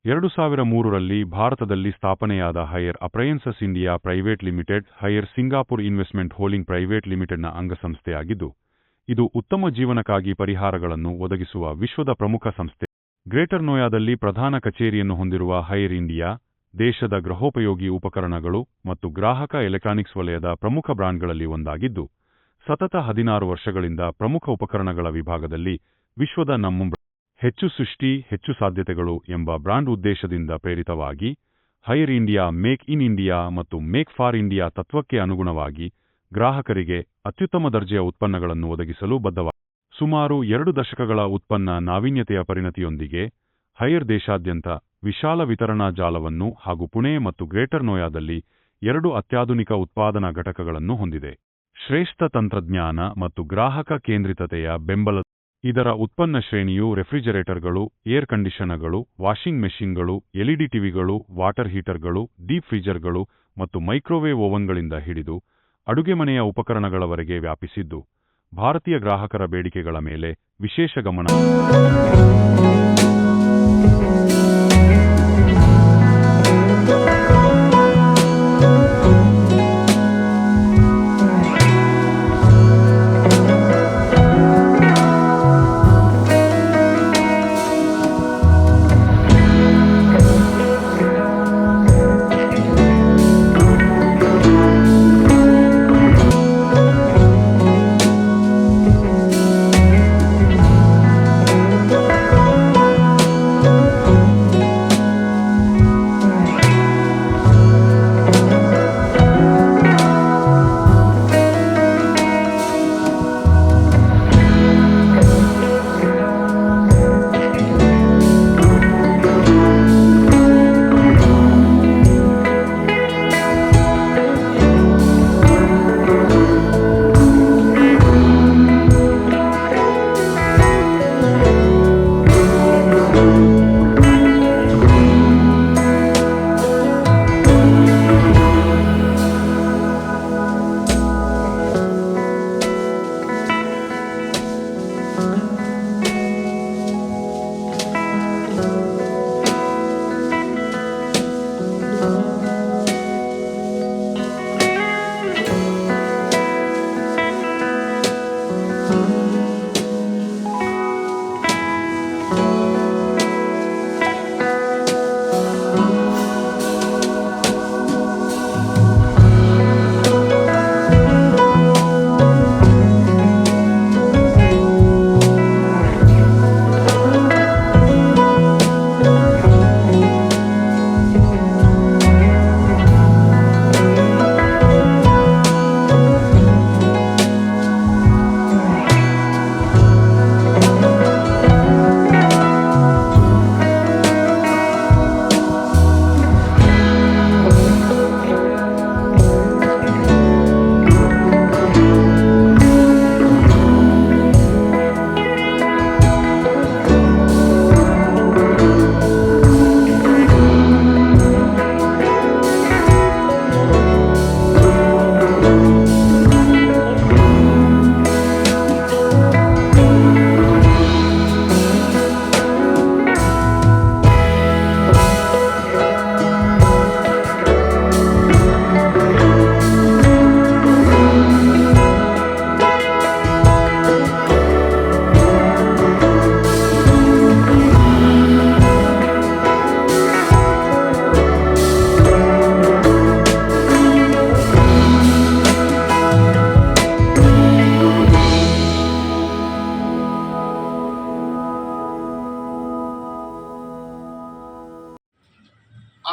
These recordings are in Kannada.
2003ರಲ್ಲಿ ಭಾರತದಲ್ಲಿ ಸ್ಥಾಪನೆಯಾದ Haier appliances India private limited, Haier Singapore investment holding private ಲಿಮಿಟೆಡ್ನ ಅಂಗಸಂಸ್ಥೆಯಾಗಿದ್ದು, ಇದು ಉತ್ತಮ ಜೀವನಕ್ಕಾಗಿ ಪರಿಹಾರಗಳನ್ನು ಒದಗಿಸುವ ವಿಶ್ವದ ಪ್ರಮುಖ ಸಂಸ್ಥೆ. ಗ್ರೇಟರ್ ನೋಯಾದಲ್ಲಿ ಪ್ರಧಾನ ಕಚೇರಿಯನ್ನು ಹೊಂದಿರುವ ಹೈಯರ್ ಇಂಡಿಯಾ, ದೇಶದ ಗೃಹೋಪಯೋಗಿ ಉಪಕರಣಗಳು ಮತ್ತು ಗ್ರಾಹಕ ಎಲೆಕ್ಟ್ರಾನಿಕ್ಸ್ ವಲಯದ ಪ್ರಮುಖ ಬ್ರಾಂಡ್ಗಳಲ್ಲಿ ಒಂದಾಗಿದ್ದು, ಸತತ 16 ವರ್ಷಗಳಿಂದ ಪ್ರಮುಖ ಉಪಕರಣಗಳ ವಿಭಾಗದಲ್ಲಿ ವಿಶ್ವದ ನಂಬರ್ ಹೆಚ್ಚು ಸೃಷ್ಟಿ, ಹೆಚ್ಚು ಸಾಧ್ಯತೆಗಳು ಎಂಬ ಬ್ರಾಂಡ್ ಉದ್ದೇಶದಿಂದ ಪ್ರೇರಿತವಾಗಿ, higher India make in India ಮತ್ತು ಮೇಕ್ ಫಾರ್ ಇಂಡಿಯಾ ತತ್ವಕ್ಕೆ ಅನುಗುಣವಾಗಿ ಗ್ರಾಹಕರಿಗೆ ಅತ್ಯುತ್ತಮ ದರ್ಜೆಯ ಉತ್ಪನ್ನಗಳನ್ನು ಒದಗಿಸಲು ಬದ್ಧವಾಗಿದೆ. ಸುಮಾರು 2 ದಶಕಗಳ ಉತ್ಪನ್ನ ನಾವೀನ್ಯತೆಯ ಪರಿಣತಿಯೊಂದಿಗೆ, ಹೈಯರ್ ದೇಶಾದ್ಯಂತ ವಿಶಾಲ ವಿತರಣಾ ಜಾಲವನ್ನು ಹಾಗೂ ಪುಣೆ ಮತ್ತು ಗ್ರೇಟರ್ ನೋಯಾದಲ್ಲಿ 2 ಅತ್ಯಾಧುನಿಕ ಉತ್ಪಾದನಾ ಘಟಕಗಳನ್ನು ಹೊಂದಿದೆ. ಶ್ರೇಷ್ಠ ತಂತ್ರಜ್ಞಾನ ಮತ್ತು ಗ್ರಾಹಕ ಕೇಂದ್ರಿತತೆಯ ಬೆಂಬಲ. ಇದರ ಉತ್ಪನ್ನ ಶ್ರೇಣಿಯು ರೆಫ್ರಿಜರೇಟರ್ಗಳು, ಏರ್ ಕಂಡೀಷನರ್ಗಳು, ವಾಷಿಂಗ್ ಮೆಷಿನ್ಗಳು, ಎಲ್ಇಡಿ ಟಿವಿಗಳು, ವಾಟರ್ ಹೀಟರ್ಗಳು, ಡೀಪ್ ಫ್ರೀಜರ್ಗಳು ಮತ್ತು ಮೈಕ್ರೋವೇವ್ ಓವನ್ಗಳಿಂದ ಹಿಡಿದು ಅಡುಗೆಮನೆಯ ಉಪಕರಣಗಳವರೆಗೆ ವ್ಯಾಪಿಸಿದ್ದು, ಭಾರತೀಯ ಗ್ರಾಹಕರ ಬೇಡಿಕೆಗಳ ಮೇಲೆ ವಿಶೇಷ ಗಮನ.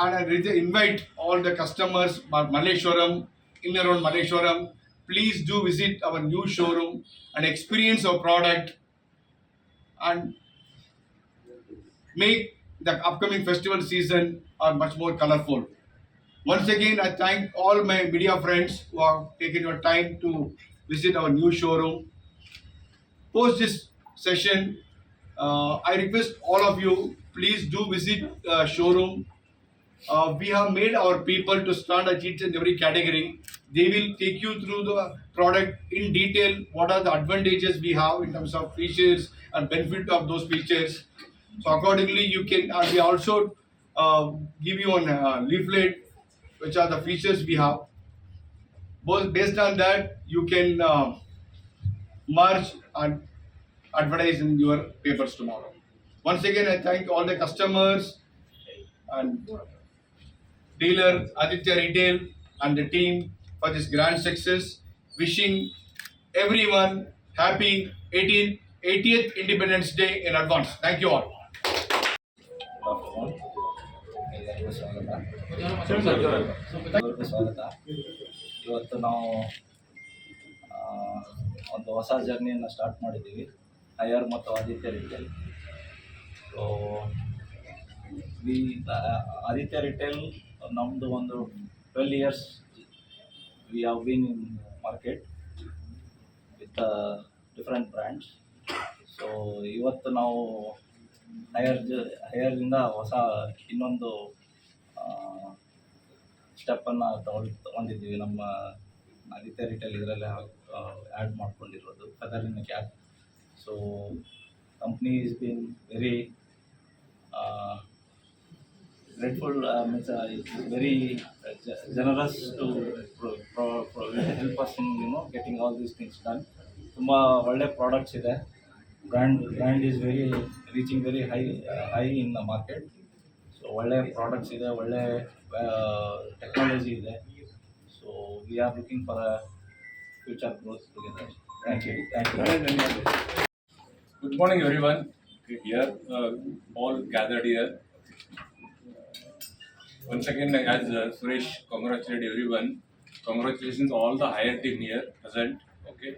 And I invite all the customers, Malleshwaram, in around Malleshwaram, please do visit our new showroom and experience our product and make the upcoming festival season much more colorful. Once again, I thank all my media friends who have taken your time to visit our new showroom. Post this session, I request all of you, please do visit the showroom. We have made our people to stand at each and every category. They will take you through the product in detail, what are the advantages we have in terms of features and benefit of those features. So accordingly, you can, we also give you a leaflet, which are the features we have. Both based on that, you can merge and advertise in your papers tomorrow. Once again, I thank all the customers and dealer Aditya Retail and the team for this grand success. Wishing everyone happy 80th Independence Day in advance. Thank you all. ಎಲ್ಲರಿಗೂ ಸ್ವಾಗತ. ಇವತ್ತು ನಾವು ಒಂದು ಹೊಸ ಜರ್ನಿಯನ್ನು ಸ್ಟಾರ್ಟ್ ಮಾಡಿದ್ದೀವಿ, ಹೈಯರ್ ಮತ್ತು Aditya retail. So we Aditya retail ನಮ್ಮದು ಒಂದು 12 years we have been in market with different brands. So ಇವತ್ತು ನಾವು ಹೈಯರಿಂದ ಹೊಸ ಇನ್ನೊಂದು ಸ್ಟೆಪ್ಪನ್ನು ತೊಗೊಂಡಿದ್ದೀವಿ. ನಮ್ಮ ಆದಿತ್ಯ ರಿಟೇಲ್ ಇದರಲ್ಲೇ ಆ್ಯಡ್ ಮಾಡ್ಕೊಂಡಿರೋದು feather in cap. So company is been very grateful, means it's very generous to help us in getting all these things done. ತುಂಬ ಒಳ್ಳೆ ಪ್ರಾಡಕ್ಟ್ಸ್ ಇದೆ. Brand is reaching very high in the market. So ಒಳ್ಳೆ ಪ್ರಾಡಕ್ಟ್ಸ್ ಇದೆ, ಒಳ್ಳೆ ಟೆಕ್ನಾಲಜಿ ಇದೆ. So we are looking for a future growth together. Thank you. Good morning, everyone. Here, all gathered here. Once again, as Suresh congratulated everyone, congratulations all the higher team here present. Okay,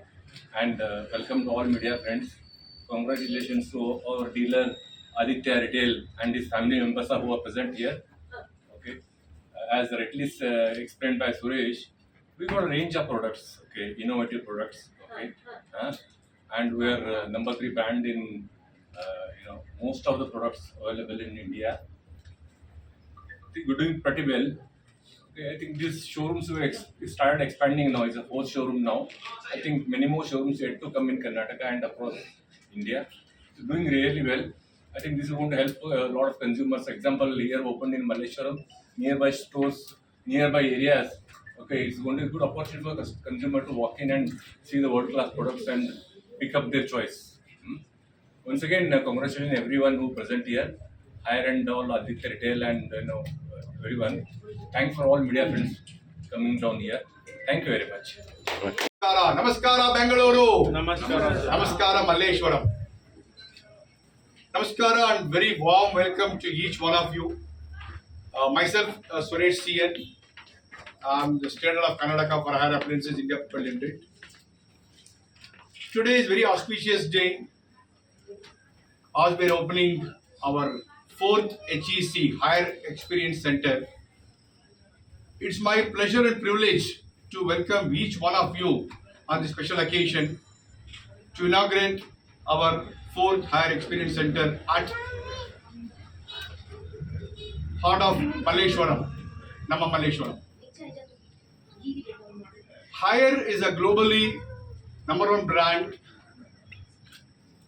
and welcome to all media friends. Congratulations to our dealer Aditya Retail and his family members who are present here. Okay, as rightly explained by Suresh, we got a range of products. Okay, innovative products. Okay, and we are number 3 brand in most of the products available in India. I think we're doing pretty well. Okay, I think these showrooms we started expanding now. It's a 4th showroom now. I think many more showrooms yet to come in Karnataka and across India. It's doing really well. I think this is going to help a lot of consumers. Example, here opened in Malleshwaram, nearby stores, nearby areas. Okay, it's going to be a good opportunity for consumer to walk in and see the world-class products and pick up their choice. Once again, congratulations everyone who present here, higher and all Aditya Retail and everyone. Thanks for all media friends coming down here. Thank you very much. Namaskara Bengaluru. Namaskara Malleshwaram. Namaskara and very warm welcome to each one of you. Myself, Suresh CN. I'm the State of Karnataka for Higher Appliances India Private Limited. Today is very auspicious day as we are opening our 4th HEC Higher Experience Center. It's my pleasure and privilege to welcome each one of you on this special occasion to inaugurate our 4th Higher Experience Center at heart of Malleshwaram, Namma Malleshwaram. Higher is a globally number 1 brand.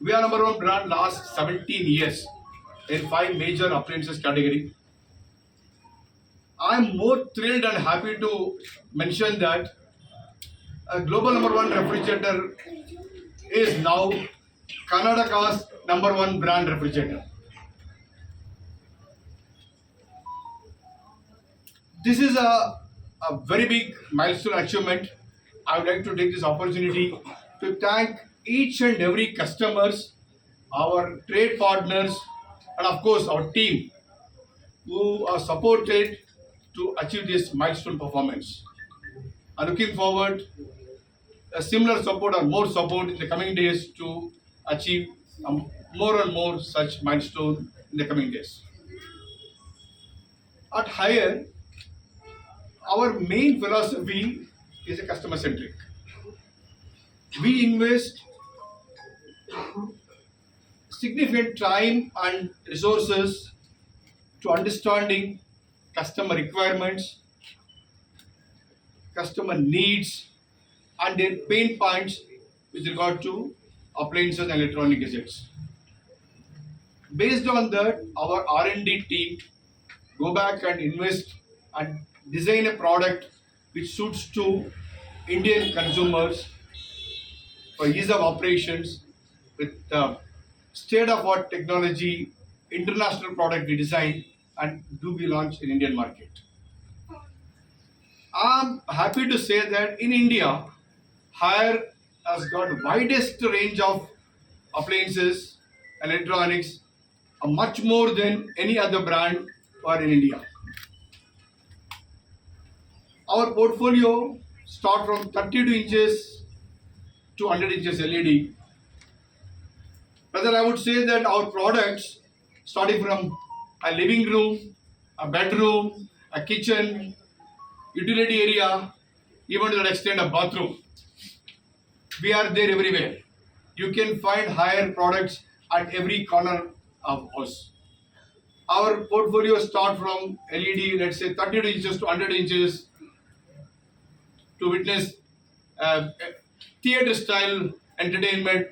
We are number 1 brand last 17 years in 5 major appliances category. I am more thrilled and happy to mention that a global number 1 refrigerator is now Karnataka's number 1 brand refrigerator. This is a very big milestone achievement. I would like to take this opportunity to thank each and every customers, our trade partners, and of course our team who are supported to achieve this milestone performance. I'm looking forward a similar support or more support in the coming days to achieve more and more such milestone in the coming days. At Higher, our main philosophy is a customer centric. We invest significant time and resources to understanding customer requirements, customer needs, and their pain points with regard to appliances and electronic gadgets. Based on that, our R&D team go back and invest and design a product which suits to Indian consumers for ease of operations with state-of-art technology, international product we design and do be launched in Indian market. I'm happy to say that in India, Haier has got widest range of appliances, electronics, much more than any other brand or in India. Our portfolio start from 32 inches to 100 inches LED. Rather, I would say that our products, starting from a living room, a bedroom, a kitchen, utility area, even to the extent of bathroom, we are there everywhere. You can find Haier products at every corner of us. Our portfolio start from LED, let's say 32 inches to 100 inches, to witness theater style entertainment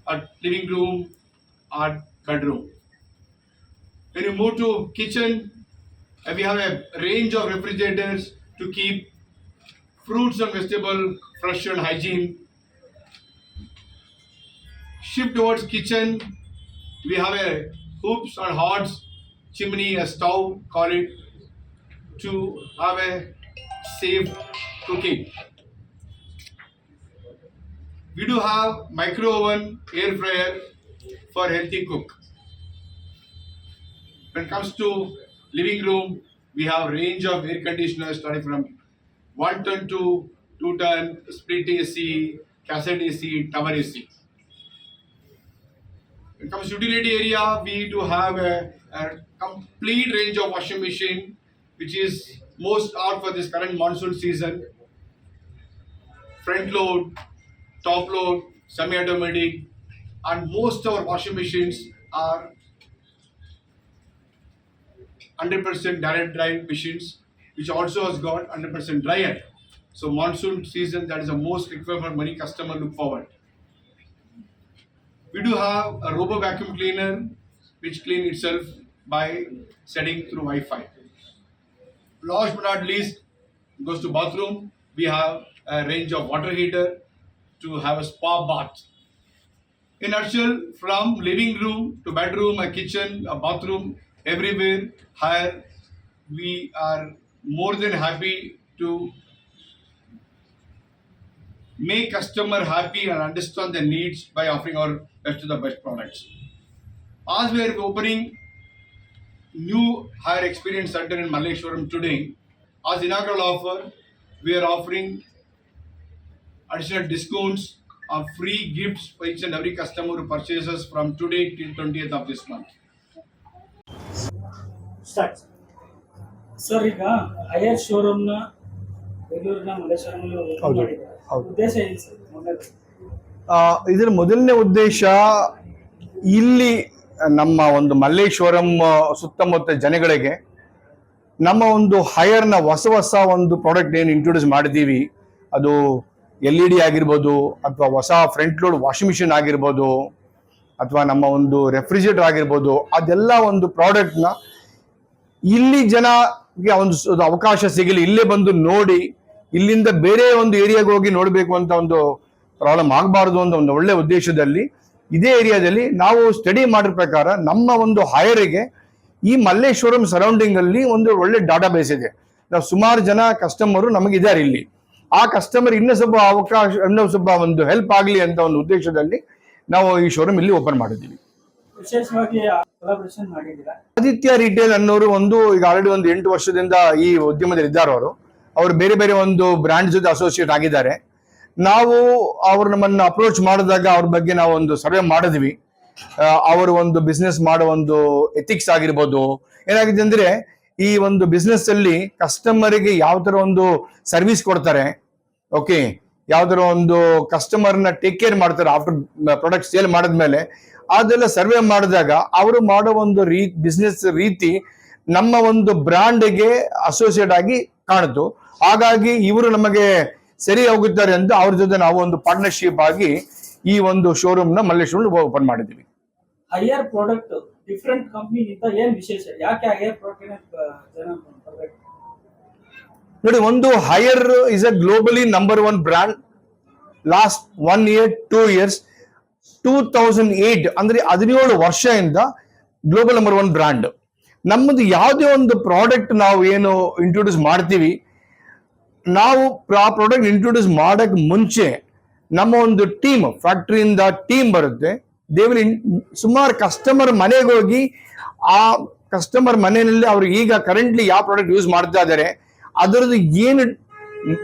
at living room or bedroom. When you move to kitchen, we have a range of refrigerators to keep fruits and vegetables fresh and hygiene. Shift towards kitchen, we have a hoops and hods, chimney, a stove, call it, to have a safe cooking. We do have micro oven, air fryer for healthy cook. When it comes to living room, we have range of air conditioners starting from 1 ton to 2 ton, split AC, cassette AC, tower AC. When it comes to utility area, we do have a complete range of washing machine, which is most out for this current monsoon season. Front load, top load, semi-automatic, and most of our washing machines are 100% direct drive machines, which also has got 100% dryer. So monsoon season, that is the most required for many customers look forward. We do have a robo vacuum cleaner, which clean itself by setting through Wi-Fi. Last but not least, goes to bathroom. We have a range of water heater to have a spa bath. In a nutshell, from living room to bedroom, a kitchen, a bathroom, everywhere, Haier, we are more than happy to make customer happy and understand their needs by offering our best to the best products. As we are opening new Haier Experience Center in Malleshwaram today, as inaugural offer, we are offering additional discounts or free gifts for each and every customer who purchases from today till 20th of this month. Start sir. ಈಗ ಹೈಯರ್ ಶೋರೂಮ್ನ ಬೆಂಗಳೂರಿನ ಮಲ್ಲೇಶ್ವರಮಲ್ಲಿ ಓಪನ್ ಮಾಡಿದ್ದಾರೆ. ಉದ್ದೇಶ ಏನು ಸರ್? ಇದರ ಮೊದಲನೇ ಉದ್ದೇಶ, ಇಲ್ಲಿ ನಮ್ಮ ಒಂದು ಮಲ್ಲೇಶ್ವರಂ ಸುತ್ತಮುತ್ತ ಜನಗಳಿಗೆ ನಮ್ಮ ಒಂದು ಹೈಯರ್ನ ಹೊಸ ಒಂದು ಪ್ರಾಡಕ್ಟ್ ಏನು ಇಂಟ್ರೊಡ್ಯೂಸ್ ಮಾಡಿದ್ದೀವಿ, ಅದು LED ಆಗಿರ್ಬೋದು, ಅಥವಾ ಹೊಸ ಫ್ರಂಟ್ ಲೋಡ್ ವಾಷಿಂಗ್ ಮಿಷಿನ್ ಆಗಿರ್ಬೋದು, ಅಥವಾ ನಮ್ಮ ಒಂದು ರೆಫ್ರಿಜರೇಟರ್ ಆಗಿರ್ಬೋದು, ಅದೆಲ್ಲ ಒಂದು ಪ್ರಾಡಕ್ಟ್ನ ಇಲ್ಲಿ ಜನಗೆ ಒಂದು ಅವಕಾಶ ಸಿಗಲಿ, ಇಲ್ಲೇ ಬಂದು ನೋಡಿ, ಇಲ್ಲಿಂದ ಬೇರೆ ಒಂದು ಏರಿಯಾಗೆ ಹೋಗಿ ನೋಡಬೇಕು ಅಂತ ಒಂದು ಪ್ರಾಬ್ಲಮ್ ಆಗಬಾರ್ದು ಅಂತ ಒಂದು ಒಳ್ಳೆ ಉದ್ದೇಶದಲ್ಲಿ ಇದೇ ಏರಿಯಾದಲ್ಲಿ ನಾವು ಸ್ಟಡಿ ಮಾಡಿದ ಪ್ರಕಾರ ನಮ್ಮ ಒಂದು ಹೈಯರಿಗೆ ಈ ಮಲ್ಲೇಶ್ವರಂ ಸರೌಂಡಿಂಗ್ ಅಲ್ಲಿ ಒಂದು ಒಳ್ಳೆ ಡಾಟಾ ಬೇಸ್ ಇದೆ. ನಾವು ಸುಮಾರು ಜನ ಕಸ್ಟಮರು ನಮಗಿದ್ದಾರೆ ಇಲ್ಲಿ. ಆ ಕಸ್ಟಮರ್ ಇನ್ನೂ ಸ್ವಲ್ಪ ಒಂದು ಹೆಲ್ಪ್ ಆಗಲಿ ಅಂತ ಒಂದು ಉದ್ದೇಶದಲ್ಲಿ ನಾವು ಈ ಶೋರೂಮ್ ಇಲ್ಲಿ ಓಪನ್ ಮಾಡಿದ್ದೀವಿ. ವಿಶೇಷವಾಗಿ ಕೊಲಾಬರೇಷನ್ ಮಾಡಿದ್ದೀರಾ? ಆದಿತ್ಯ ರಿಟೇಲ್ ಅನ್ನೋರು ಈಗ ಆಲ್ರೆಡಿ 8 ವರ್ಷದಿಂದ ಈ ಉದ್ಯಮದಲ್ಲಿ ಇದ್ದಾರೆ. ಅವರು ಬೇರೆ ಬೇರೆ ಒಂದು ಬ್ರ್ಯಾಂಡ್ ಜೊತೆ ಅಸೋಸಿಯೇಟ್ ಆಗಿದ್ದಾರೆ. ನಾವು ನಮ್ಮನ್ನ ಅಪ್ರೋಚ್ ಮಾಡಿದಾಗ ಅವ್ರ ಬಗ್ಗೆ ನಾವು ಒಂದು ಸರ್ವೆ ಮಾಡಿದ್ವಿ. ಅವರು ಒಂದು ಬಿಸ್ನೆಸ್ ಮಾಡೋ ಒಂದು ಎಥಿಕ್ಸ್ ಆಗಿರ್ಬೋದು, ಏನಾಗಿದೆ ಅಂದ್ರೆ ಈ ಒಂದು ಬಿಸ್ನೆಸ್ ಅಲ್ಲಿ ಕಸ್ಟಮರ್ಗೆ ಯಾವ ತರ ಒಂದು ಸರ್ವಿಸ್ ಕೊಡ್ತಾರೆ, ಓಕೆ, ಯಾವ ತರ ಒಂದು ಕಸ್ಟಮರ್ನ ಟೇಕ್ ಕೇರ್ ಮಾಡ್ತಾರೆ ಆಫ್ಟರ್ ಪ್ರಾಡಕ್ಟ್ ಸೇಲ್ ಮಾಡಿದ್ಮೇಲೆ, ಅದೆಲ್ಲ ಸರ್ವೆ ಮಾಡಿದಾಗ ಅವರು ಮಾಡೋ ಒಂದು ಬಿಸ್ನೆಸ್ ರೀತಿ ನಮ್ಮ ಒಂದು ಬ್ರ್ಯಾಂಡ್ಗೆ ಅಸೋಸಿಯೇಟ್ ಆಗಿ ಕಾಣಿತು. ಹಾಗಾಗಿ ಇವರು ನಮಗೆ ಸರಿ ಹೋಗುತ್ತಾರೆ ಅಂತ ಅವ್ರ ಜೊತೆ ನಾವು ಒಂದು ಪಾರ್ಟ್ನರ್ಶಿಪ್ ಆಗಿ ಈ ಒಂದು ಶೋರೂಮ್ ನ ಮಲ್ಲೇಶ್ವರಂ ಓಪನ್ ಮಾಡಿದ್ದೀವಿ. ಹೈಯರ್ ಪ್ರಾಡಕ್ಟ್ ಡಿಫ್ರೆಂಟ್ ಕಂಪ್ನಿಗಿಂತ ಏನ್ ವಿಶೇಷ, ಯಾಕೆ ಹೈಯರ್ ಪ್ರೋಟೀನ್ ಜನ ಬರ್ಬೇಕು? ನೋಡಿ, ಒಂದು higher is a globally number 1 brand. Last 1 year 2 years 2008 ಅಂದ್ರೆ 17 ವರ್ಷದಿಂದ ಗ್ಲೋಬಲ್ ನಂಬರ್ 1 ಬ್ರ್ಯಾಂಡ್. ನಮ್ಮದು ಯಾವುದೇ ಒಂದು ಪ್ರಾಡಕ್ಟ್ ನಾವು ಏನು ಇಂಟ್ರೊಡ್ಯೂಸ್ ಮಾಡ್ತೀವಿ, ನಾವು ಆ ಪ್ರಾಡಕ್ಟ್ ಇಂಟ್ರೊಡ್ಯೂಸ್ ಮಾಡಕ್ ಮುಂಚೆ ನಮ್ಮ ಒಂದು ಟೀಮ್, ಫ್ಯಾಕ್ಟರಿಯಿಂದ ಟೀಮ್ ಬರುತ್ತೆ. ದೇ ವಿಲ್ ಸುಮಾರು ಕಸ್ಟಮರ್ ಮನೆಗೆ ಹೋಗಿ ಆ ಕಸ್ಟಮರ್ ಮನೆಯಲ್ಲಿ ಅವ್ರು ಈಗ ಕರೆಂಟ್ಲಿ ಯಾವ ಪ್ರಾಡಕ್ಟ್ ಯೂಸ್ ಮಾಡ್ತಾ ಇದ್ದಾರೆ, ಅದರದ್ದು ಏನು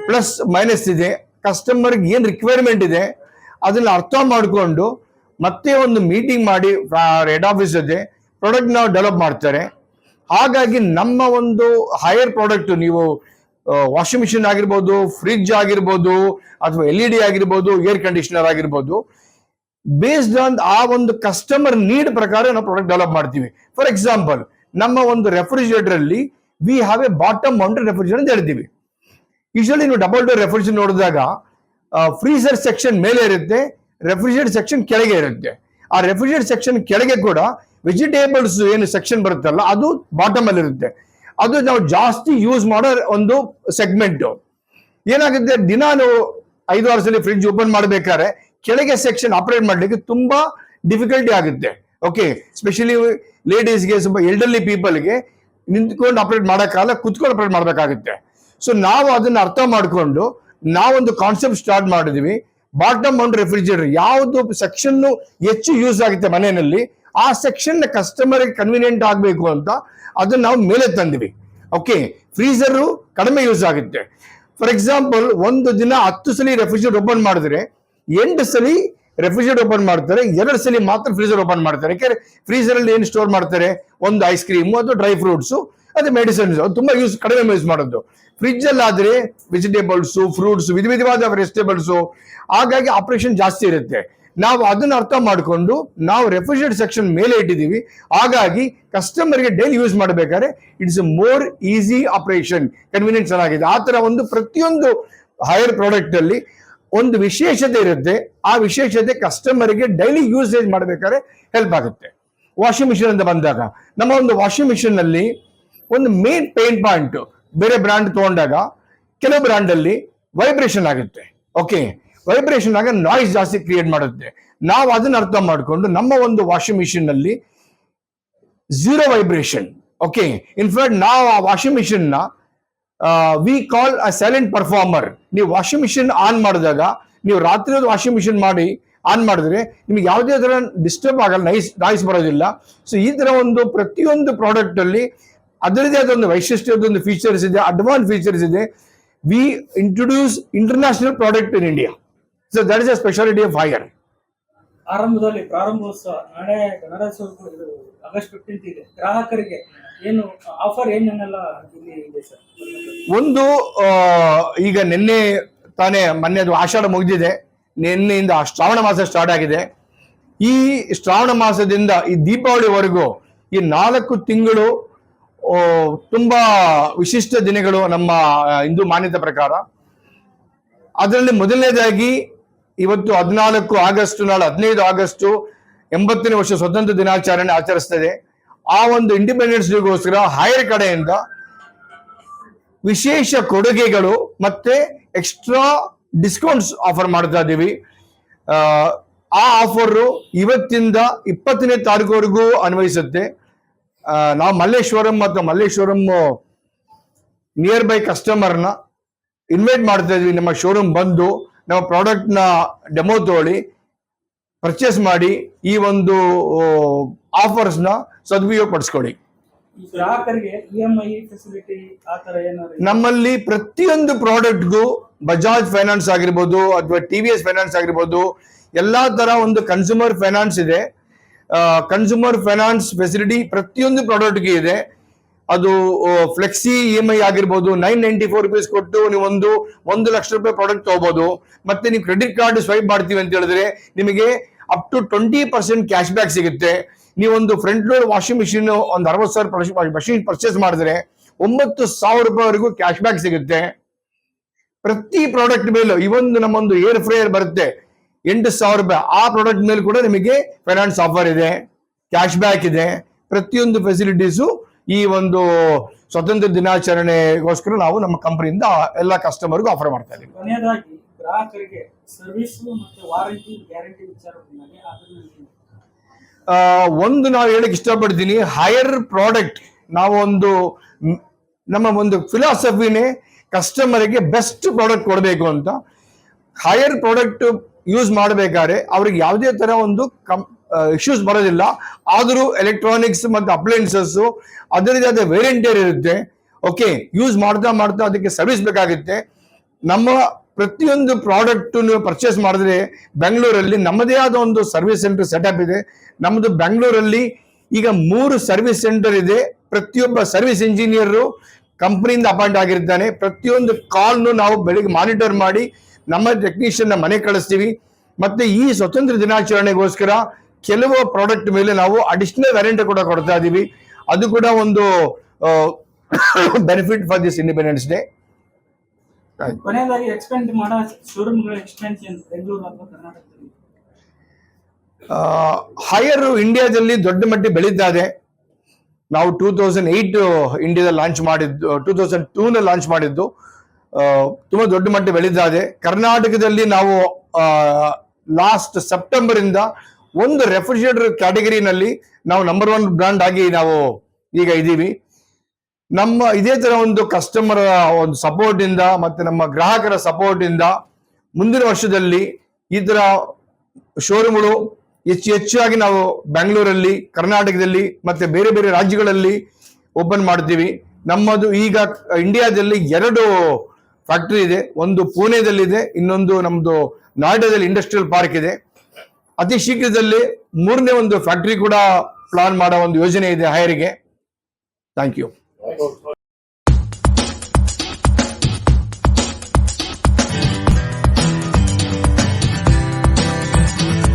ಪ್ಲಸ್ ಮೈನಸ್ ಇದೆ, ಕಸ್ಟಮರ್ಗೆ ಏನು ರಿಕ್ವೈರ್ಮೆಂಟ್ ಇದೆ, ಅದನ್ನ ಅರ್ಥ ಮಾಡಿಕೊಂಡು ಮತ್ತೆ ಒಂದು ಮೀಟಿಂಗ್ ಮಾಡಿ ಹೆಡ್ ಆಫೀಸ್ ಜೊತೆ ಪ್ರಾಡಕ್ಟ್ ನಾವು ಡೆವಲಪ್ ಮಾಡ್ತಾರೆ. ಹಾಗಾಗಿ ನಮ್ಮ ಒಂದು ಹೈಯರ್ ಪ್ರಾಡಕ್ಟ್, ನೀವು ವಾಷಿಂಗ್ ಮಿಷಿನ್ ಆಗಿರ್ಬೋದು, ಫ್ರಿಡ್ಜ್ ಆಗಿರ್ಬೋದು, ಅಥವಾ LED ಆಗಿರ್ಬೋದು, ಏರ್ ಕಂಡೀಷನರ್ ಆಗಿರ್ಬೋದು, ಬೇಸ್ಡ್ ಆನ್ ಆ ಒಂದು ಕಸ್ಟಮರ್ ನೀಡ್ ಪ್ರಕಾರ ನಾವು ಪ್ರಾಡಕ್ಟ್ ಡೆವಲಪ್ ಮಾಡ್ತೀವಿ. ಫಾರ್ ಎಕ್ಸಾಂಪಲ್, ನಮ್ಮ ಒಂದು ರೆಫ್ರಿಜರೇಟರ್ ಅಲ್ಲಿ we have A bottom mounted refrigerator ಅಂತ ಹೇಳ್ತೀವಿ. ಯೂಶಲಿ ನೀವು ಡಬಲ್ ಡೋರ್ ರೆಫ್ರಿಜರೇಟರ್ ನೋಡಿದಾಗ ಫ್ರೀಸರ್ ಸೆಕ್ಷನ್ ಮೇಲೆ ಇರುತ್ತೆ, ರೆಫ್ರಿಜರೇಟರ್ ಸೆಕ್ಷನ್ ಕೆಳಗೆ ಇರುತ್ತೆ. ಆ ರೆಫ್ರಿಜರೇಟರ್ ಸೆಕ್ಷನ್ ಕೆಳಗೆ ಕೂಡ ವೆಜಿಟೇಬಲ್ಸ್ ಏನು ಸೆಕ್ಷನ್ ಬರುತ್ತಲ್ಲ, ಅದು ಬಾಟಮ್ ಅಲ್ಲಿ ಇರುತ್ತೆ. ಅದು ನಾವು ಜಾಸ್ತಿ ಯೂಸ್ ಮಾಡೋ ಒಂದು ಸೆಗ್ಮೆಂಟ್. ಏನಾಗುತ್ತೆ, ದಿನ ನಾವು 5-6 ಸಲ ಫ್ರಿಡ್ಜ್ ಓಪನ್ ಮಾಡ್ಬೇಕಾದ್ರೆ ಕೆಳಗೆ ಸೆಕ್ಷನ್ ಆಪರೇಟ್ ಮಾಡ್ಲಿಕ್ಕೆ ತುಂಬಾ ಡಿಫಿಕಲ್ಟಿ ಆಗುತ್ತೆ. ಓಕೆ, ಸ್ಪೆಷಲಿ ಲೇಡೀಸ್ಗೆ, ಸ್ವಲ್ಪ ಎಲ್ಡರ್ಲಿ ಪೀಪಲ್ಗೆ ನಿಂತ್ಕೊಂಡು ಆಪರೇಟ್ ಮಾಡೋಕ್ಕಾಗಲ್ಲ, ಕುತ್ಕೊಂಡು ಆಪರೇಟ್ ಮಾಡ್ಬೇಕಾಗುತ್ತೆ. ಸೊ ನಾವು ಅದನ್ನ ಅರ್ಥ ಮಾಡಿಕೊಂಡು ನಾವೊಂದು ಕಾನ್ಸೆಪ್ಟ್ ಸ್ಟಾರ್ಟ್ ಮಾಡಿದ್ವಿ. ಬಾಟಮ್ ಮೌಂಟ್ ರೆಫ್ರಿಜರೇಟರ್ ಯಾವುದು ಸೆಕ್ಷನ್ ಹೆಚ್ಚು ಯೂಸ್ ಆಗುತ್ತೆ ಮನೆಯಲ್ಲಿ, ಆ ಸೆಕ್ಷನ್ ಕಸ್ಟಮರ್ ಕನ್ವೀನಿಯಂಟ್ ಆಗಬೇಕು ಅಂತ ಅದನ್ನ ನಾವು ಮೇಲೆ ತಂದ್ವಿ. ಓಕೆ, ಫ್ರೀಸರ್ ಕಡಿಮೆ ಯೂಸ್ ಆಗುತ್ತೆ. ಫಾರ್ ಎಕ್ಸಾಂಪಲ್, ಒಂದು ದಿನ 10 ಸಲ ರೆಫ್ರಿಜರೇಟರ್ ಓಪನ್ ಮಾಡಿದ್ರೆ 8 ಸಲ ರೆಫ್ರಿಜರೇಟರ್ ಓಪನ್ ಮಾಡ್ತಾರೆ, 2 ಸಲ ಮಾತ್ರ ಫ್ರೀಸರ್ ಓಪನ್ ಮಾಡ್ತಾರೆ. ಯಾಕೆಂದ್ರೆ ಫ್ರೀಸರ್ ಅಲ್ಲಿ ಏನು ಸ್ಟೋರ್ ಮಾಡ್ತಾರೆ, ಒಂದು ಐಸ್ ಕ್ರೀಮ್ ಅಥವಾ ಡ್ರೈ ಫ್ರೂಟ್ಸ್, ಅದು ಮೆಡಿಸಿನ್ಸ್, ತುಂಬಾ ಕಡಿಮೆ ಯೂಸ್ ಮಾಡೋದು. ಫ್ರಿಡ್ಜ್ ಅಲ್ಲಿ ಆದ್ರೆ ವೆಜಿಟೇಬಲ್ಸ್, ಫ್ರೂಟ್ಸ್, ವಿಧವಾದ ವೆಜಿಟೇಬಲ್ಸ್, ಹಾಗಾಗಿ ಆಪರೇಷನ್ ಜಾಸ್ತಿ ಇರುತ್ತೆ. ನಾವು ಅದನ್ನ ಅರ್ಥ ಮಾಡಿಕೊಂಡು ನಾವು ರೆಫ್ರಿಜರೇಟರ್ ಸೆಕ್ಷನ್ ಮೇಲೆ ಇಟ್ಟಿದ್ದೀವಿ. ಹಾಗಾಗಿ ಕಸ್ಟಮರ್ಗೆ ಡೈಲಿ ಯೂಸ್ ಮಾಡಬೇಕಾದ್ರೆ it's more easy operation, convenience ಚೆನ್ನಾಗಿದೆ. ಆ ತರ ಒಂದು ಪ್ರತಿಯೊಂದು ಹೈಯರ್ ಪ್ರಾಡಕ್ಟ್ ಅಲ್ಲಿ ಒಂದು ವಿಶೇಷತೆ ಇರುತ್ತೆ. ಆ ವಿಶೇಷತೆ ಕಸ್ಟಮರ್ಗೆ ಡೈಲಿ ಯೂಸೇಜ್ ಮಾಡಬೇಕಾದ್ರೆ ಹೆಲ್ಪ್ ಆಗುತ್ತೆ. ವಾಷಿಂಗ್ ಮಿಷಿನ್ ಅಂತ ಬಂದಾಗ, ನಮ್ಮ ಒಂದು ವಾಷಿಂಗ್ ಮಿಷಿನ್ ನಲ್ಲಿ ಒಂದು ಮೇನ್ ಪೇನ್ ಪಾಯಿಂಟ್, ಬೇರೆ ಬ್ರ್ಯಾಂಡ್ ತಗೊಂಡಾಗ ಕೆಲವು ಬ್ರ್ಯಾಂಡ್ ಅಲ್ಲಿ ವೈಬ್ರೇಷನ್ ಆಗುತ್ತೆ. ಓಕೆ, ವೈಬ್ರೇಷನ್ ಆಗ ನಾಯ್ಸ್ ಜಾಸ್ತಿ ಕ್ರಿಯೇಟ್ ಮಾಡುತ್ತೆ. ನಾವು ಅದನ್ನ ಅರ್ಥ ಮಾಡಿಕೊಂಡು ನಮ್ಮ ಒಂದು ವಾಷಿಂಗ್ ಮಿಷಿನ್ ನಲ್ಲಿ 0 ವೈಬ್ರೇಷನ್. ಓಕೆ, ಇನ್ಫ್ಯಾಕ್ಟ್ ನಾವು ಆ ವಾಷಿಂಗ್ ಮಿಷಿನ್ ನ we call a silent performer. ನೀವು ವಾಷಿಂಗ್ ಮಿಷಿನ್ ಆನ್ ಮಾಡಿದಾಗ, ನೀವು ರಾತ್ರಿ ವಾಷಿಂಗ್ ಮಿಷಿನ್ ಮಾಡಿ ಆನ್ ಮಾಡಿದ್ರೆ ನಿಮಗೆ ಯಾವುದೇ ತರ ಡಿಸ್ಟರ್ಬ್ ಆಗಲ್ಲ, ನಾಯ್ಸ್ ಬರೋದಿಲ್ಲ. ಸೊ ಈ ತರ ಒಂದು ಪ್ರತಿಯೊಂದು ಪ್ರಾಡಕ್ಟ್ ಅಲ್ಲಿ ಅದರದೇ ಆದ ಒಂದು ವೈಶಿಷ್ಟ್ಯದ ಫೀಚರ್ಸ್ ಇದೆ, ಅಡ್ವಾನ್ಸ್ ಫೀಚರ್ಸ್ ಇದೆ. We introduce international product in India. So that is a speciality of Haier. ಪ್ರಾರಂಭೋತ್ಸವ ನಾಳೆ ಗಣರಾಜ್ಯೋತ್ಸವ ಆಗಸ್ಟ್ 15 ಇದೆ. ಗ್ರಾಹಕರಿಗೆ ಏನು ಆಫರ್ ಏನೇನೆಲ್ಲ ಇದೆ ಸರ್? ಒಂದು ಈಗ ನಿನ್ನೆ ತಾನೇ ಮೊನ್ನೆ ಅದು ಆಷಾಢ ಮುಗಿದಿದೆ, ನಿನ್ನೆಯಿಂದ ಶ್ರಾವಣ ಮಾಸ ಸ್ಟಾರ್ಟ್ ಆಗಿದೆ. ಈ ಶ್ರಾವಣ ಮಾಸದಿಂದ ಈ ದೀಪಾವಳಿವರೆಗೂ ಈ 4 ತಿಂಗಳು ತುಂಬಾ ವಿಶಿಷ್ಟ ದಿನಗಳು ನಮ್ಮ ಹಿಂದೂ ಮಾನ್ಯತೆ ಪ್ರಕಾರ. ಅದರಲ್ಲಿ ಮೊದಲನೇದಾಗಿ ಇವತ್ತು 14 ಆಗಸ್ಟ್, ನಾಳೆ 15 ಆಗಸ್ಟ್ 80ನೇ ವರ್ಷ ಸ್ವತಂತ್ರ ದಿನಾಚರಣೆ ಆಚರಿಸ್ತದೆ. ಆ ಒಂದು ಇಂಡಿಪೆಂಡೆನ್ಸ್ ಡೇಗೋಸ್ಕರ ಹೈಯರ್ ಕಡೆಯಿಂದ ವಿಶೇಷ ಕೊಡುಗೆಗಳು ಮತ್ತೆ ಎಕ್ಸ್ಟ್ರಾ ಡಿಸ್ಕೌಂಟ್ಸ್ ಆಫರ್ ಮಾಡ್ತಾ ಇದ್ದೀವಿ. ಆ ಆಫರ್ ಇವತ್ತಿಂದ 20ನೇ ತಾರೀಕುವರೆಗೂ ಅನ್ವಯಿಸುತ್ತೆ. ನಾವು ಮಲ್ಲೇಶ್ವರಂ ಮತ್ತು ಮಲ್ಲೇಶ್ವರಂ ನಿಯರ್ ಬೈ ಕಸ್ಟಮರ್ನ ಇನ್ವೈಟ್ ಮಾಡ್ತಾ ಇದ್ವಿ. ನಮ್ಮ ಶೋರೂಮ್ ಬಂದು ನಮ್ಮ ಪ್ರಾಡಕ್ಟ್ ನ ಡೆಮೋ ತಗೊಳ್ಳಿ, ಪರ್ಚೇಸ್ ಮಾಡಿ ಈ ಒಂದು ಆಫರ್ಸ್ ನ ಸದುಪಯೋಗ ಪಡಿಸ್ಕೊಳ್ಳಿ. ಗ್ರಾಹಕರಿಗೆ EMI ಫೆಸಿಲಿಟಿ ಆ ತರ ಏನಾದ್ರು? ನಮ್ಮಲ್ಲಿ ಪ್ರತಿಯೊಂದು ಪ್ರಾಡಕ್ಟ್ಗೂ ಬಜಾಜ್ ಫೈನಾನ್ಸ್ ಆಗಿರ್ಬೋದು ಅಥವಾ TVS ಫೈನಾನ್ಸ್ ಆಗಿರ್ಬೋದು, ಎಲ್ಲಾ ತರ ಒಂದು ಕನ್ಸ್ಯೂಮರ್ ಫೈನಾನ್ಸ್ ಇದೆ. ಕನ್ಸ್ಯೂಮರ್ ಫೈನಾನ್ಸ್ ಫೆಸಿಲಿಟಿ ಪ್ರತಿಯೊಂದು ಪ್ರಾಡಕ್ಟ್ಗೆ ಇದೆ. ಅದು ಫ್ಲೆಕ್ಸಿ EMI ಆಗಿರ್ಬೋದು, 994 rupees ಕೊಟ್ಟು ನೀವು 1 ಲಕ್ಷ ರೂಪಾಯಿ ಪ್ರಾಡಕ್ಟ್ ತಗೋಬಹುದು. ಮತ್ತೆ ನೀವು ಕ್ರೆಡಿಟ್ ಕಾರ್ಡ್ ಸ್ವೈಪ್ ಮಾಡ್ತೀವಿ ಅಂತ ಹೇಳಿದ್ರೆ ನಿಮಗೆ ಅಪ್ ಟು 20% ಕ್ಯಾಶ್ ಬ್ಯಾಕ್ ಸಿಗುತ್ತೆ. ನೀವೊಂದು ಫ್ರಂಟ್ ಲೋಡ್ ವಾಷಿಂಗ್ ಮಿಷಿನ್ ಒಂದು 60,000 ಮಷಿನ್ ಪರ್ಚೇಸ್ ಮಾಡಿದ್ರೆ 9,000 ರೂಪಾಯಿವರೆಗೂ ಕ್ಯಾಶ್ ಬ್ಯಾಕ್ ಸಿಗುತ್ತೆ ಪ್ರತಿ ಪ್ರಾಡಕ್ಟ್ ಮೇಲೂ. ಇವೊಂದು ನಮ್ಮೊಂದು ಏರ್ ಫ್ರೈಯರ್ ಬರುತ್ತೆ 8,000 ರೂಪಾಯಿ, ಆ ಪ್ರಾಡಕ್ಟ್ ಮೇಲೆ ಕೂಡ ನಿಮಗೆ ಫೈನಾನ್ಸ್ ಆಫರ್ ಇದೆ, ಕ್ಯಾಶ್ ಬ್ಯಾಕ್ ಇದೆ. ಪ್ರತಿಯೊಂದು ಫೆಸಿಲಿಟೀಸು ಈ ಒಂದು ಸ್ವಾತಂತ್ರ್ಯ ದಿನಾಚರಣೆಗೋಸ್ಕರ ನಾವು ನಮ್ಮ ಕಂಪನಿಯಿಂದ ಎಲ್ಲ ಕಸ್ಟಮರ್ಗೂ ಆಫರ್ ಮಾಡ್ತಾ ಇದ್ದೀವಿ. ಕೊನೆಯದಾಗಿ ಗ್ರಾಹಕರಿಗೆ ಸರ್ವಿಸ್ ಮತ್ತು ವಾರಂಟಿ ಗ್ಯಾರಂಟಿ ವಿಚಾರ ಬಂದಾಗ ಒಂದು ನಾವು ಹೇಳಕ್ ಇಷ್ಟಪಡ್ತೀನಿ, ಹೈಯರ್ ಪ್ರಾಡಕ್ಟ್ ನಾವು ನಮ್ಮ ಒಂದು ಫಿಲಾಸಫಿನೇ ಕಸ್ಟಮರ್ಗೆ ಬೆಸ್ಟ್ ಪ್ರಾಡಕ್ಟ್ ಕೊಡಬೇಕು ಅಂತ. ಹೈಯರ್ ಪ್ರಾಡಕ್ಟ್ ಯೂಸ್ ಮಾಡಬೇಕಾದ್ರೆ ಅವ್ರಿಗೆ ಯಾವುದೇ ತರ ಒಂದು ಇಶ್ಯೂಸ್ ಬರೋದಿಲ್ಲ. ಆದರೂ ಎಲೆಕ್ಟ್ರಾನಿಕ್ಸ್ ಮತ್ತು ಅಪ್ಲಯನ್ಸಸ್ ಅದರದೇ ಆದ ವೇರಿಯಂಟಿಯರ್ ಇರುತ್ತೆ. ಓಕೆ, ಯೂಸ್ ಮಾಡ್ತಾ ಮಾಡ್ತಾ ಅದಕ್ಕೆ ಸರ್ವಿಸ್ ಬೇಕಾಗುತ್ತೆ. ನಮ್ಮ ಪ್ರತಿಯೊಂದು ಪ್ರಾಡಕ್ಟ್ ನೀವು ಪರ್ಚೇಸ್ ಮಾಡಿದ್ರೆ ಬೆಂಗಳೂರಲ್ಲಿ ನಮ್ಮದೇ ಆದ ಒಂದು ಸರ್ವಿಸ್ ಸೆಂಟರ್ ಸೆಟಪ್ ಇದೆ. ನಮ್ಮದು ಬೆಂಗಳೂರಲ್ಲಿ ಈಗ 3 ಸರ್ವಿಸ್ ಸೆಂಟರ್ ಇದೆ. ಪ್ರತಿಯೊಬ್ಬ ಸರ್ವಿಸ್ ಇಂಜಿನಿಯರ್ ಕಂಪನಿಯಿಂದ ಅಪಾಯಿಂಟ್ ಆಗಿರ್ತಾನೆ. ಪ್ರತಿಯೊಂದು ಕಾಲ್ನು ನಾವು ಬೆಳಿಗ್ಗೆ ಮಾನಿಟರ್ ಮಾಡಿ ನಮ್ಮ ಟೆಕ್ನಿಷಿಯನ್ ಮನೆ ಕಳಿಸ್ತೀವಿ. ಮತ್ತೆ ಈ ಸ್ವಾತಂತ್ರ್ಯ ದಿನಾಚರಣೆಗೋಸ್ಕರ ಕೆಲವು ಪ್ರಾಡಕ್ಟ್ ಮೇಲೆ ನಾವು ಅಡಿಷನಲ್ ವ್ಯಾರಂಟಿ ಕೂಡ ಕೊಡ್ತಾ ಇದೀವಿ. ಅದು ಕೂಡ ಒಂದು benefit for this independence day. ಕೊನೆಯದಾಗಿ ಎಕ್ಸ್ಪೆಂಡ್ ಮಾಡೋ ಶೋರೂಮ್ಗಳ ಎಕ್ಸ್ಪೆನ್ಷನ್ ಬೆಂಗಳೂರು ಅಥವಾ ಕರ್ನಾಟಕದಲ್ಲಿ ಹೈಯರ್ ಇಂಡಿಯಾದಲ್ಲಿ ದೊಡ್ಡ ಮಟ್ಟಿಗೆ ಬೆಳೀತಾ ಇದೆ. ನಾವು 2008 ಇಂಡಿಯಾದಲ್ಲಿ ಲಾಂಚ್ ಮಾಡಿದ್ದು, 2002 ಲಾಂಚ್ ಮಾಡಿದ್ದು, ತುಂಬಾ ದೊಡ್ಡ ಮಟ್ಟಿಗೆ ಬೆಳೀತಾ ಇದೆ. ಕರ್ನಾಟಕದಲ್ಲಿ ನಾವು ಲಾಸ್ಟ್ ಸೆಪ್ಟೆಂಬರ್ ಇಂದ ಒಂದು ರೆಫ್ರಿಜರೇಟರ್ ಕ್ಯಾಟಗರಿನಲ್ಲಿ ನಾವು ನಂಬರ್ 1 ಬ್ರ್ಯಾಂಡ್ ಆಗಿ ನಾವು ಈಗ ಇದ್ದೀವಿ. ನಮ್ಮ ಇದೇ ತರ ಒಂದು ಕಸ್ಟಮರ್ ಒಂದು ಸಪೋರ್ಟ್ ಇಂದ ಮತ್ತೆ ನಮ್ಮ ಗ್ರಾಹಕರ ಸಪೋರ್ಟ್ ಇಂದ ಮುಂದಿನ ವರ್ಷದಲ್ಲಿ ಈ ತರ ಶೋರೂಮ್ಗಳು ಹೆಚ್ಚಾಗಿ ನಾವು ಬೆಂಗಳೂರಲ್ಲಿ, ಕರ್ನಾಟಕದಲ್ಲಿ ಮತ್ತೆ ಬೇರೆ ಬೇರೆ ರಾಜ್ಯಗಳಲ್ಲಿ ಓಪನ್ ಮಾಡ್ತೀವಿ. ನಮ್ಮದು ಈಗ ಇಂಡಿಯಾದಲ್ಲಿ 2 ಫ್ಯಾಕ್ಟರಿ ಇದೆ. ಒಂದು ಪುಣೆದಲ್ಲಿದೆ, ಇನ್ನೊಂದು ನಮ್ದು ನೋಯ್ಡಾದಲ್ಲಿ ಇಂಡಸ್ಟ್ರಿಯಲ್ ಪಾರ್ಕ್ ಇದೆ. ಅತಿ ಶೀಘ್ರದಲ್ಲಿ 3ನೇ ಒಂದು ಫ್ಯಾಕ್ಟರಿ ಕೂಡ ಪ್ಲಾನ್ ಮಾಡೋ ಒಂದು ಯೋಜನೆ ಇದೆ ಹೈಯರ್ಗೆ. Thank you.